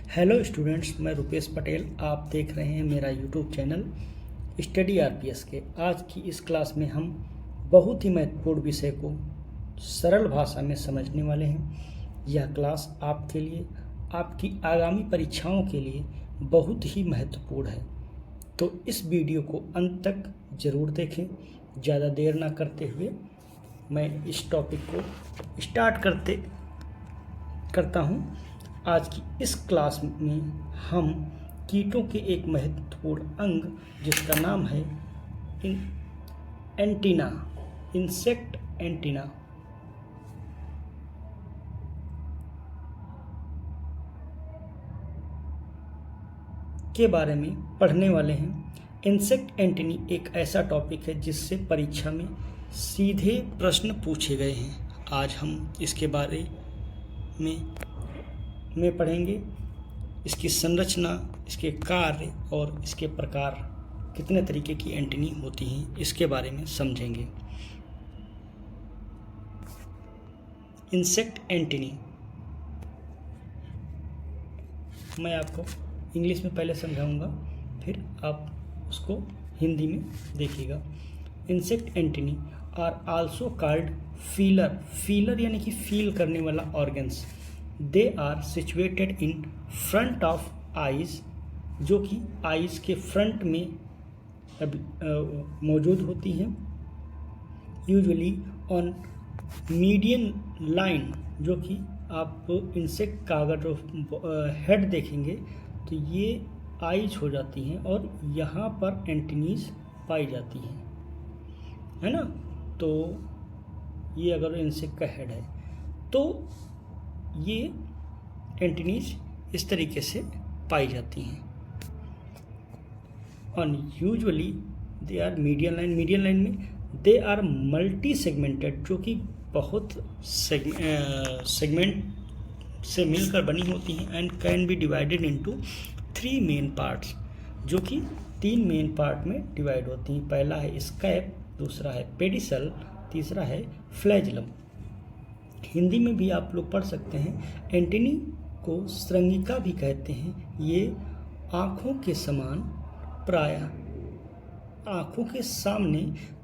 Hello students, मैं रुपेश पटेल। आप देख रहे हैं मेरा यूट्यूब चैनल स्टडी आरपीएस के। आज की इस क्लास में हम बहुत ही महत्वपूर्ण विषय को सरल भाषा में समझने वाले हैं। यह क्लास आपके लिए, आपकी आगामी परीक्षाओं के लिए बहुत ही महत्वपूर्ण है, तो इस वीडियो को अंत तक ज़रूर देखें। ज़्यादा देर ना करते हुए मैं इस टॉपिक को स्टार्ट करता हूँ। आज की इस क्लास में हम कीटों के एक महत्वपूर्ण अंग जिसका नाम है एंटीना, इंसेक्ट एंटीना के बारे में पढ़ने वाले हैं। इंसेक्ट एंटीनी एक ऐसा टॉपिक है जिससे परीक्षा में सीधे प्रश्न पूछे गए हैं। आज हम इसके बारे में पढ़ेंगे। इसकी संरचना, इसके कार्य और इसके प्रकार, कितने तरीके की एंटीनी होती हैं, इसके बारे में समझेंगे। इंसेक्ट एंटीनी मैं आपको इंग्लिश में पहले समझाऊंगा, फिर आप उसको हिंदी में देखिएगा। Insect antennae are also called feeler यानी कि फील करने वाला organs. They are situated in front of eyes, जो कि आइज के फ्रंट में मौजूद होती हैं। यूजुअली ऑन मीडियन लाइन, जो कि आप इंसेक्ट का अगर जो हेड देखेंगे तो ये आइज हो जाती हैं और यहाँ पर एंटीनीज पाई जाती हैं, है ना। तो ये अगर इंसेक्ट का हेड है तो ये एंटीनीज इस तरीके से पाई जाती हैं। और usually they are median line में दे आर मल्टी सेगमेंटेड, जो कि बहुत सेगमेंट से मिलकर बनी होती हैं। And can be divided into 3 main parts, जो कि 3 मेन पार्ट में डिवाइड होती हैं। पहला है स्कैप, दूसरा है पेडिसल, तीसरा है फ्लैजिलम। हिंदी में भी आप लोग पढ़ सकते हैं। एंटीनी को श्रृंगिका भी कहते हैं। ये आँखों के समान प्रायः आँखों के सामने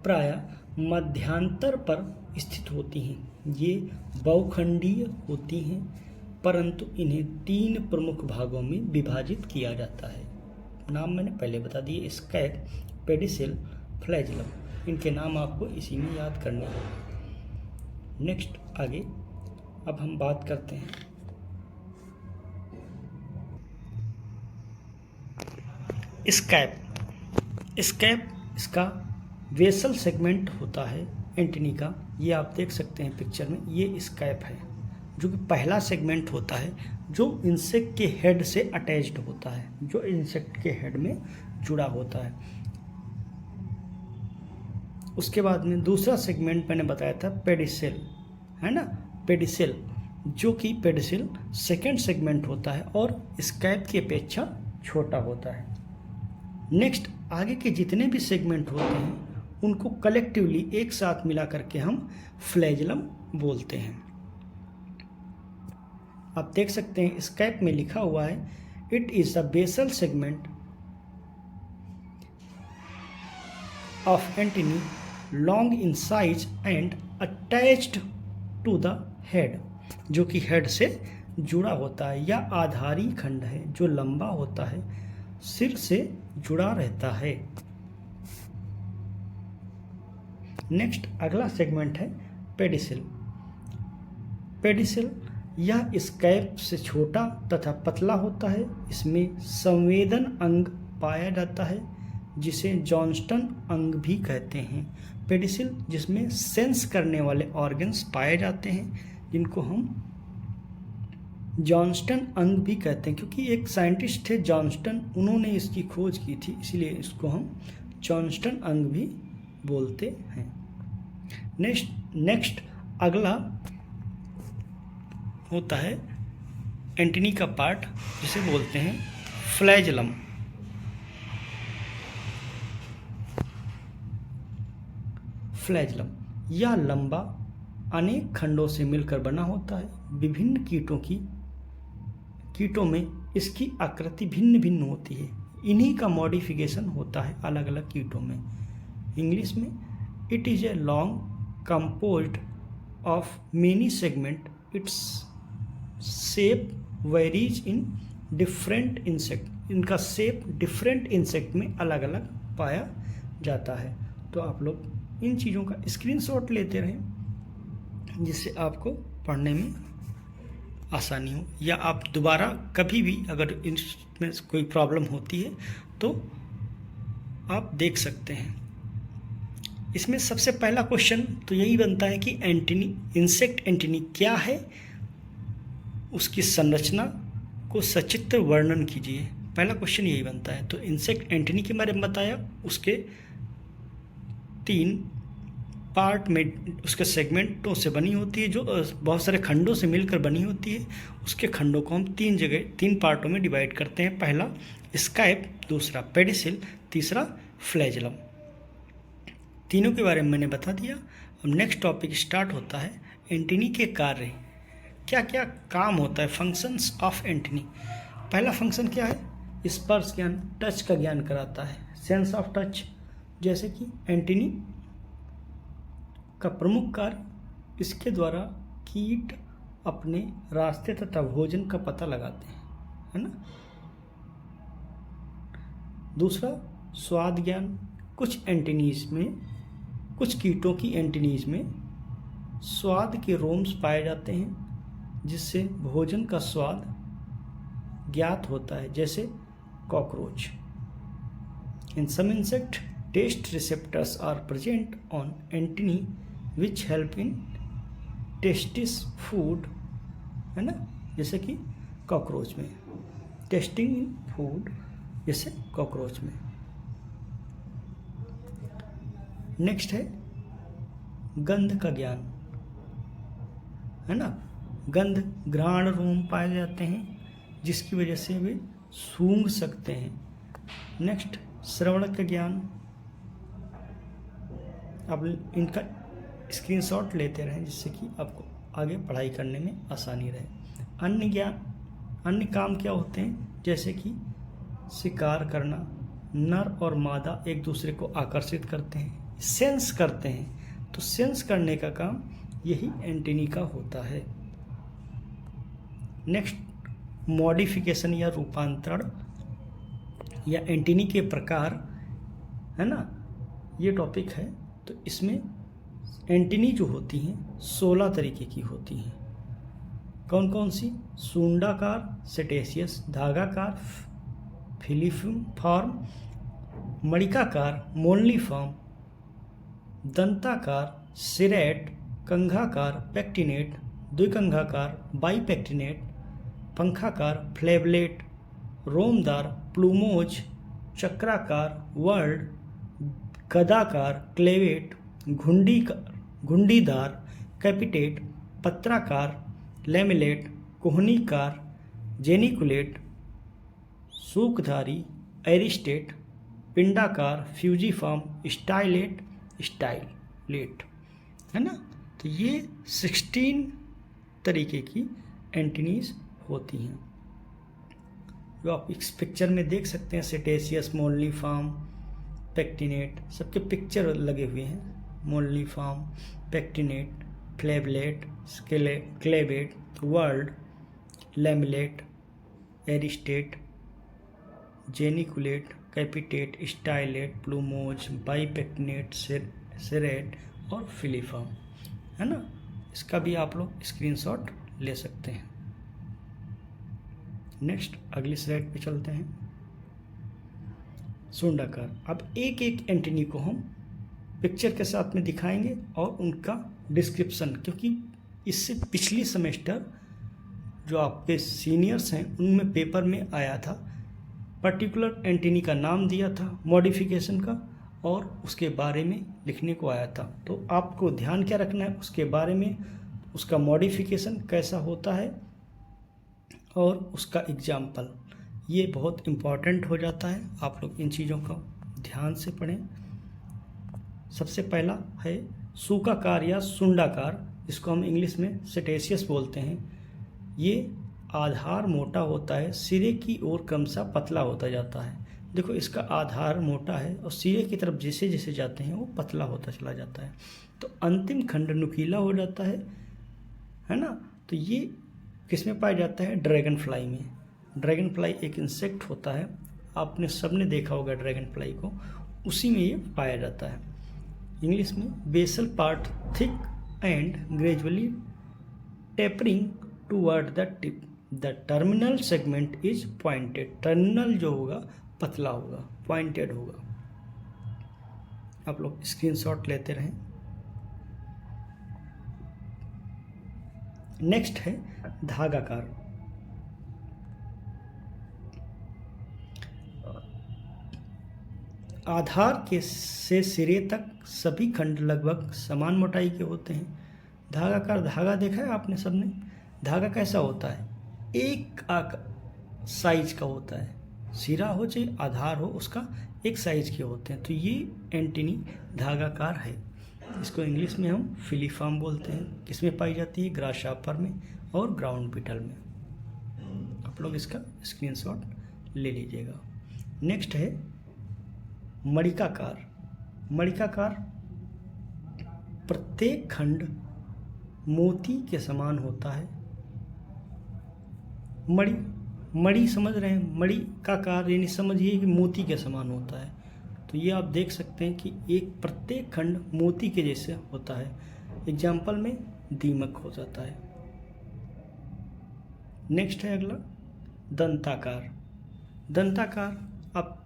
प्रायः मध्यांतर पर स्थित होती हैं। ये बहुखंडीय होती हैं, परंतु इन्हें 3 प्रमुख भागों में विभाजित किया जाता है। नाम मैंने पहले बता दिए, स्कैप, पेडिसल, फ्लैजिलम। इनके नाम आपको इसी में याद करने होंगे। नेक्स्ट आगे अब हम बात करते हैं स्कैप इसका वेसल सेगमेंट होता है एंटीनी का। ये आप देख सकते हैं पिक्चर में, ये स्कैप है, जो कि पहला सेगमेंट होता है जो इंसेक्ट के हेड से अटैच्ड होता है, जो इंसेक्ट के हेड में जुड़ा होता है। उसके बाद में दूसरा सेगमेंट मैंने बताया था पेडिसल, है ना, पेडिसल, जो कि पेडिसल सेकेंड सेगमेंट होता है और स्कैप की अपेक्षा छोटा होता है। नेक्स्ट आगे के जितने भी सेगमेंट होते हैं उनको कलेक्टिवली एक साथ मिला करके हम फ्लैजिलम बोलते हैं। आप देख सकते हैं स्कैप में लिखा हुआ है it is the basal segment of antennae, long in size and attached to the head, जो कि हेड से जुड़ा होता है, या आधारी खंड है जो लंबा होता है, सिर से जुड़ा रहता है। नेक्स्ट अगला सेगमेंट है पेडिसल। पेडिसल यह स्कैप से छोटा तथा पतला होता है। इसमें संवेदन अंग पाया जाता है, जिसे जॉन्स्टन अंग भी कहते हैं। पेडिसल जिसमें सेंस करने वाले ऑर्गन्स पाए जाते हैं, जिनको हम जॉन्स्टन अंग भी कहते हैं, क्योंकि एक साइंटिस्ट थे जॉन्स्टन, उन्होंने इसकी खोज की थी, इसलिए इसको हम जॉन्स्टन अंग भी बोलते हैं। नेक्स्ट अगला होता है एंटीनी का पार्ट, जिसे बोलते हैं फ्लैजिलम। फ्लैजिलम यह लंबा अनेक खंडों से मिलकर बना होता है। विभिन्न कीटों में इसकी आकृति भिन्न भिन्न होती है। इन्हीं का मॉडिफिकेशन होता है अलग अलग कीटों में। इंग्लिश में it is a long composed of many segment, its shape varies in different insect. इनका शेप डिफरेंट इंसेक्ट में अलग अलग पाया जाता है। तो आप लोग इन चीज़ों का स्क्रीनशॉट लेते रहें जिससे आपको पढ़ने में आसानी हो, या आप दोबारा कभी भी अगर इसमें कोई प्रॉब्लम होती है तो आप देख सकते हैं। इसमें सबसे पहला क्वेश्चन तो यही बनता है कि एंटीनी, इंसेक्ट एंटीनी क्या है, उसकी संरचना को सचित्र वर्णन कीजिए। पहला क्वेश्चन यही बनता है। तो इंसेक्ट एंटीनी के बारे में बताया, उसके 3 पार्ट में, उसके सेगमेंटों से बनी होती है, जो बहुत सारे खंडों से मिलकर बनी होती है। उसके खंडों को हम 3 पार्टों में डिवाइड करते हैं। पहला स्काइप, दूसरा पेडिसिल, तीसरा फ्लैजलम। तीनों के बारे में मैंने बता दिया। अब नेक्स्ट टॉपिक स्टार्ट होता है एंटीनी के कार्य। क्या क्या काम होता है, फंक्शंस ऑफ एंटीनी। पहला फंक्शन क्या है, स्पर्श ज्ञान, टच का ज्ञान कराता है, सेंस ऑफ टच। जैसे कि एंटीनी का प्रमुख कार्य, इसके द्वारा कीट अपने रास्ते तथा भोजन का पता लगाते हैं, है ना। दूसरा स्वाद ज्ञान। कुछ एंटीनीज में, कुछ कीटों की एंटीनीज में स्वाद के रोम्स पाए जाते हैं जिससे भोजन का स्वाद ज्ञात होता है, जैसे cockroach. In some insect taste receptors are present on antennae which help in tastes food, है ना, जैसे कि कॉकरोच में, टेस्टिंग इन फूड, जैसे कॉकरोच में। नेक्स्ट है गंध का ज्ञान, है ना। गंध घ्राण रोम पाए जाते हैं जिसकी वजह से वे सूंघ सकते हैं। नेक्स्ट श्रवण का ज्ञान। अब इनका स्क्रीनशॉट लेते रहें जिससे कि आपको आगे पढ़ाई करने में आसानी रहे। अन्य ज्ञान, अन्य काम क्या होते हैं, जैसे कि शिकार करना, नर और मादा एक दूसरे को आकर्षित करते हैं, सेंस करते हैं। तो सेंस करने का काम यही एंटीनी का होता है। नेक्स्ट मॉडिफिकेशन या रूपांतरण या एंटीनी के प्रकार, है ना, ये टॉपिक है। तो इसमें एंटीनी जो होती हैं 16 तरीके की होती हैं। कौन कौन सी, सुंडाकार सेटेशियस, धागाकार फिलीफॉर्म, मणिकाकार मोनलीफॉर्म, दंताकार सिरेट, कंघाकार पेक्टिनेट, द्विकंघाकार बाइपेक्टिनेट, पंखाकार फ्लेवलेट, रोमदार प्लूमोज, चक्राकार वर्ल्ड, गदाकार क्लेवेट, घुंडीदार कैपिटेट, पत्राकार लेमिलेट, कोहनीकार जेनिकुलेट, सूखधारी एरिस्टेट, पिंडाकार फ्यूजीफॉर्म, स्टाइलेट, है ना। तो ये 16 तरीके की एंटीनीज होती हैं जो आप इस पिक्चर में देख सकते हैं। सेटेशियस, मोनलीफॉर्म, पेक्टिनेट, सबके पिक्चर लगे हुए हैं। Moniliform, pectinate, flabellate, clavate, whorled, lamellate, aristate, geniculate, capitate, stylate, plumose, bipectinate, serrate और फिलीफॉर्म, है ना। इसका भी आप लोग स्क्रीनशॉट ले सकते हैं। नेक्स्ट अगली स्लाइड पे चलते हैं। सुंडाकार। अब एक एक एंटीनी को हम पिक्चर के साथ में दिखाएंगे और उनका डिस्क्रिप्शन, क्योंकि इससे पिछली सेमेस्टर जो आपके सीनियर्स हैं उनमें पेपर में आया था, पर्टिकुलर एंटीनी का नाम दिया था मॉडिफिकेशन का और उसके बारे में लिखने को आया था। तो आपको ध्यान क्या रखना है, उसके बारे में, उसका मॉडिफिकेशन कैसा होता है और उसका एग्जाम्पल, ये बहुत इम्पॉर्टेंट हो जाता है। आप लोग इन चीज़ों को ध्यान से पढ़ें। सबसे पहला है सूकाकार या सुंडाकार, जिसको हम इंग्लिश में सेटेशियस बोलते हैं। ये आधार मोटा होता है, सिरे की ओर क्रमशः पतला होता जाता है। देखो इसका आधार मोटा है और सिरे की तरफ जैसे जैसे जाते हैं वो पतला होता चला जाता है। तो अंतिम खंड नुकीला हो जाता है ना। तो ये किस में पाया जाता है? ड्रैगन फ्लाई में। ड्रैगन फ्लाई एक इंसेक्ट होता है, आपने सबने देखा होगा ड्रैगन फ्लाई को, उसी में ये पाया जाता है। इंग्लिश में basal part thick and gradually tapering toward the tip, the terminal segment is pointed. Terminal जो होगा पतला होगा, पॉइंटेड होगा। आप लोग स्क्रीनशॉट लेते रहें। नेक्स्ट है धागाकार। आधार के से सिरे तक सभी खंड लगभग समान मोटाई के होते हैं। धागाकार, धागा देखा है आपने सबने? धागा कैसा होता है? एक साइज का होता है, सिरा हो चाहे आधार हो उसका एक साइज के होते हैं। तो ये एंटीनी धागाकार है। इसको इंग्लिश में हम फिलीफॉर्म बोलते हैं। किसमें पाई जाती है? ग्रासहॉपर में और ग्राउंड बीटल में। आप लोग इसका स्क्रीनशॉट ले लीजिएगा। नेक्स्ट है मणिकाकार। मणिकाकार प्रत्येक खंड मोती के समान होता है। मणि समझ रहे हैं? मणि का कार यानी समझिए कि मोती के समान होता है। तो ये आप देख सकते हैं कि एक प्रत्येक खंड मोती के जैसे होता है। एग्जाम्पल में दीमक हो जाता है। नेक्स्ट है अगला दंताकार। दंताकार आप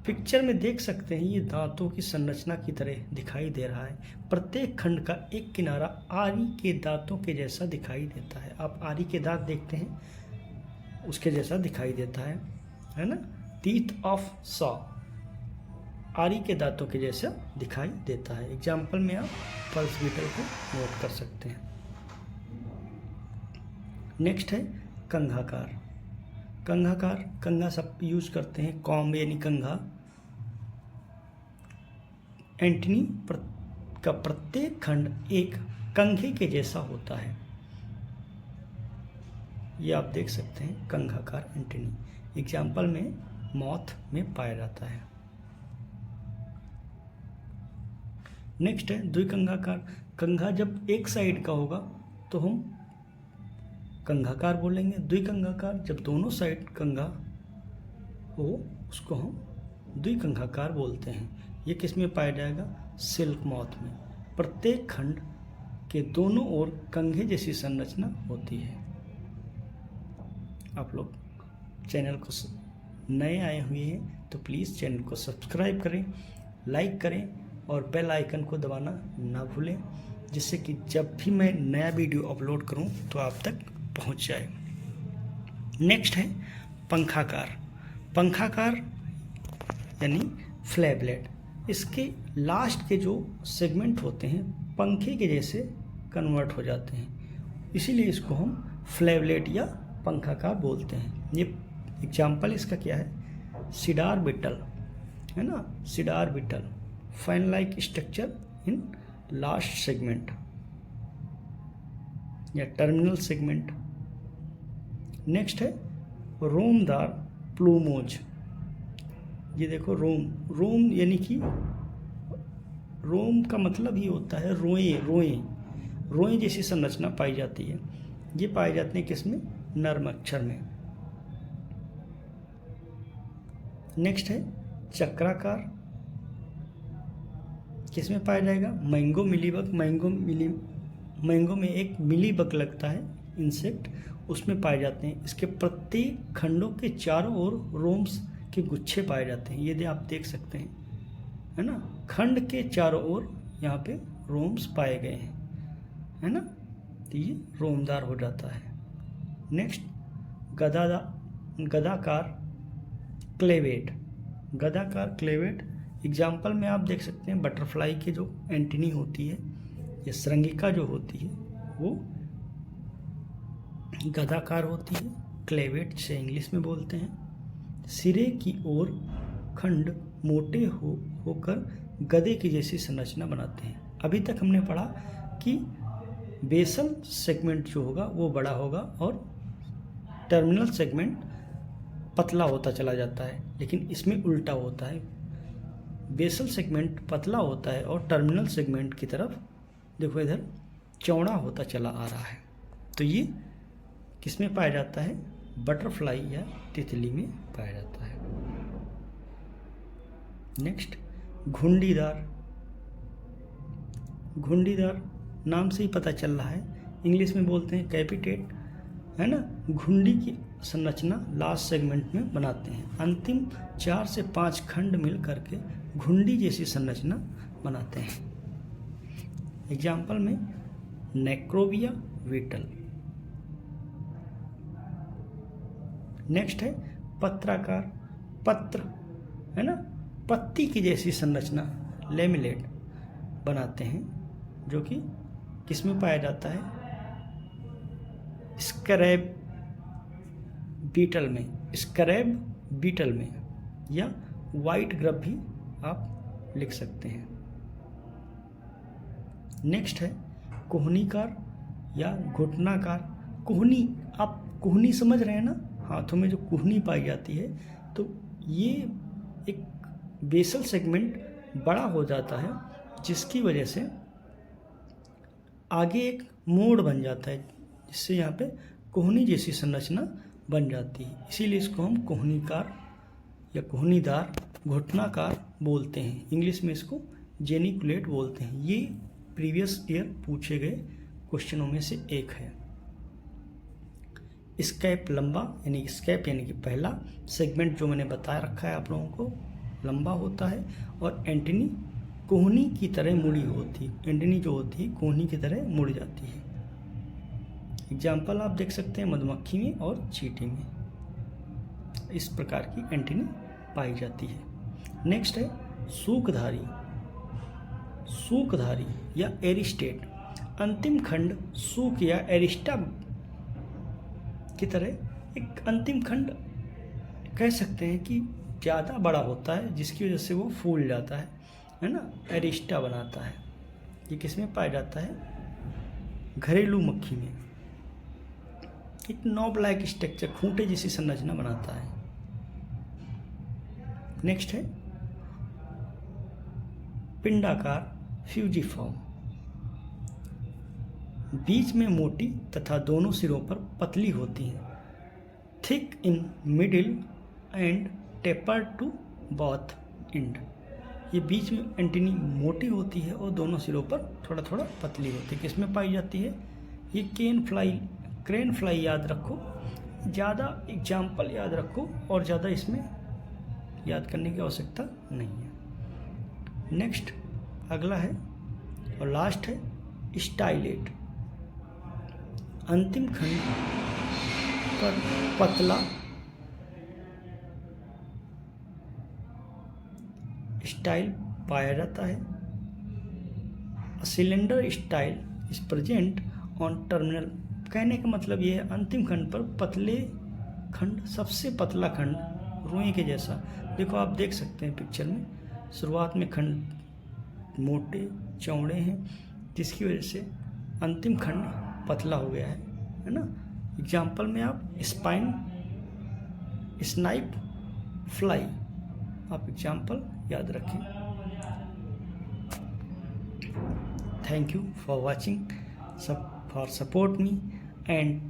पिक्चर में देख सकते हैं, ये दांतों की संरचना की तरह दिखाई दे रहा है। प्रत्येक खंड का एक किनारा आरी के दांतों के जैसा दिखाई देता है। आप आरी के दांत देखते हैं, उसके जैसा दिखाई देता है ना। टीथ ऑफ सॉ, आरी के दांतों के जैसा दिखाई देता है। एग्जाम्पल में आप पल्स बीटल को नोट कर सकते हैं। नेक्स्ट है कंघाकार। कंघाकार, कंघा सब यूज करते हैं। कॉम्ब यानी कंघा। एंटीनी का प्रत्येक खंड एक कंघे के जैसा होता है। ये आप देख सकते हैं कंघाकार एंटीनी। एग्जाम्पल में मॉथ में पाया जाता है। नेक्स्ट है द्विकंघाकार। कंघा जब एक साइड का होगा तो हम कंघाकार बोलेंगे। द्विकंघाकार जब दोनों साइड कंघा हो उसको हम द्विकंघाकार बोलते हैं। ये किस में पाया जाएगा? सिल्क मॉथ में। प्रत्येक खंड के दोनों ओर कंघे जैसी संरचना होती है। आप लोग चैनल को नए आए हुए हैं तो प्लीज़ चैनल को सब्सक्राइब करें, लाइक करें और बेल आइकन को दबाना ना भूलें, जिससे कि जब भी मैं नया वीडियो अपलोड करूं तो आप तक पहुंच जाए। नेक्स्ट है पंखाकार। पंखाकार यानी फ्लैबलेट। इसके लास्ट के जो सेगमेंट होते हैं पंखे के जैसे कन्वर्ट हो जाते हैं, इसीलिए इसको हम फ्लैबलेट या पंखाकार बोलते हैं। ये एग्जाम्पल इसका क्या है? सिडार बीटल है ना। Cedar beetle fan like structure in last segment या टर्मिनल सेगमेंट। नेक्स्ट है रोमदार प्लूमोज। ये देखो रोम यानी कि रोम का मतलब ही होता है रोए जैसी संरचना पाई जाती है। ये पाए जाते हैं किसमें? नर्म अक्षर में। नेक्स्ट है चक्राकार। किसमें पाया जाएगा? Mango mealybug. मैंगो में एक मिलीबग लगता है इंसेक्ट, उसमें पाए जाते हैं। इसके प्रत्येक खंडों के चारों ओर रोम्स के गुच्छे पाए जाते हैं। ये आप देख सकते हैं है ना। खंड के चारों ओर यहाँ पे रोम्स पाए गए हैं है ना। तो ये रोमदार हो जाता है। नेक्स्ट गदाकार क्लेवेट। गदाकार क्लेवेट एग्जाम्पल में आप देख सकते हैं बटरफ्लाई के जो एंटीनी होती है या श्रृंगिका जो होती है वो गदाकार होती है। क्लेवेट से इंग्लिश में बोलते हैं। सिरे की ओर खंड मोटे होकर गदे की जैसी संरचना बनाते हैं। अभी तक हमने पढ़ा कि बेसल सेगमेंट जो होगा वो बड़ा होगा और टर्मिनल सेगमेंट पतला होता चला जाता है, लेकिन इसमें उल्टा होता है। बेसल सेगमेंट पतला होता है और टर्मिनल सेगमेंट की तरफ देखो इधर चौड़ा होता चला आ रहा है। तो ये किस में पाया जाता है? बटरफ्लाई या तितली में पाया जाता है। नेक्स्ट, घुंडीदार। घुंडीदार नाम से ही पता चल रहा है, इंग्लिश में बोलते हैं कैपिटेट, है ना। घुंडी की संरचना लास्ट सेगमेंट में बनाते हैं। अंतिम 4 से 5 खंड मिल करके घुंडी जैसी संरचना बनाते हैं। एग्जाम्पल में नेक्रोबिया वीटल। नेक्स्ट है पत्राकार, पत्र, है ना, पत्ती की जैसी संरचना लेमिलेट बनाते हैं, जो कि किसमें पाया जाता है? स्क्रैब बीटल में, स्क्रैब बीटल में, या वाइट ग्रब भी आप लिख सकते हैं। नेक्स्ट है कोहनीकार या घुटनाकार। कोहनी, आप कोहनी समझ रहे हैं ना, हाथों में जो कोहनी पाई जाती है, तो ये एक बेसल सेगमेंट बड़ा हो जाता है, जिसकी वजह से आगे एक मोड़ बन जाता है, जिससे यहाँ पे कोहनी जैसी संरचना बन जाती है। इसीलिए इसको हम कोहनीकार या कोहनीदार, घुटनाकार बोलते हैं। इंग्लिश में इसको जेनिकुलेट बोलते हैं। ये प्रीवियस ईयर पूछे गए क्वेश्चनों में से एक है। स्कैप लंबा, यानी स्कैप यानी कि पहला सेगमेंट जो मैंने बताया रखा है आप लोगों को, लंबा होता है, और एंटीनी कोहनी की तरह मुड़ी होती है। एंटीनी जो होती है कोहनी की तरह मुड़ जाती है। एग्जाम्पल आप देख सकते हैं मधुमक्खी में और चींटी में इस प्रकार की एंटीनी पाई जाती है। नेक्स्ट है सूकधारी। सूकधारी या एरिस्टेट, अंतिम खंड सूक या एरिस्टा की तरह एक अंतिम खंड कह सकते हैं कि ज़्यादा बड़ा होता है, जिसकी वजह से वो फूल जाता है ना, एरिस्टा बनाता है। ये किस में पाया जाता है? घरेलू मक्खी में। एक नॉब लाइक स्ट्रक्चर, खूंटे जैसी संरचना बनाता है। नेक्स्ट है पिंडाकार फ्यूजिफॉर्म। बीच में मोटी तथा दोनों सिरों पर पतली होती हैं। Thick in middle and taper to both end. ये बीच में एंटीनी मोटी होती है और दोनों सिरों पर थोड़ा थोड़ा पतली होती है। किसमें पाई जाती है? ये क्रेन फ्लाई याद रखो, ज़्यादा एग्जाम्पल याद रखो, और ज़्यादा इसमें याद करने की आवश्यकता नहीं है। नेक्स्ट अगला है और लास्ट है स्टाइलेट। अंतिम खंड पर पतला स्टाइल पाया जाता है। Cylinder style is present on terminal. कहने का मतलब ये है अंतिम खंड पर पतले खंड, सबसे पतला खंड रुई के जैसा। देखो आप देख सकते हैं पिक्चर में, शुरुआत में खंड मोटे चौड़े हैं, जिसकी वजह से अंतिम खंड पतला हो गया है ना। एग्जाम्पल में आप स्नाइप फ्लाई, आप एग्जाम्पल याद रखें। Thank you for watching, for support me, and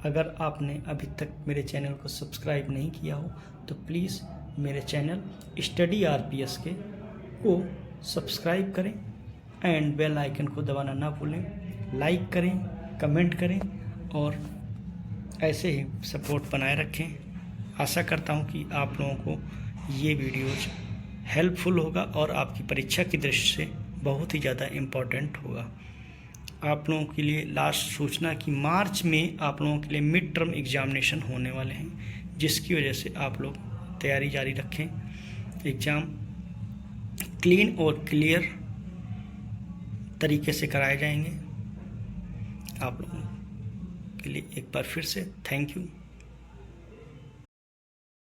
अगर आपने अभी तक मेरे चैनल को सब्सक्राइब नहीं किया हो तो प्लीज़ मेरे चैनल स्टडी RPS के को सब्सक्राइब करें एंड बेल आइकन को दबाना ना भूलें। लाइक करें, कमेंट करें और ऐसे ही सपोर्ट बनाए रखें। आशा करता हूं कि आप लोगों को ये वीडियोज हेल्पफुल होगा और आपकी परीक्षा की दृष्टि से बहुत ही ज़्यादा इम्पोर्टेंट होगा। आप लोगों के लिए लास्ट सूचना कि मार्च में आप लोगों के लिए मिड टर्म एग्जामिनेशन होने वाले हैं, जिसकी वजह से आप लोग तैयारी जारी रखें। एग्ज़ाम क्लीन और क्लियर तरीके से कराए जाएंगे। आप लोगों के लिए एक बार फिर से थैंक यू।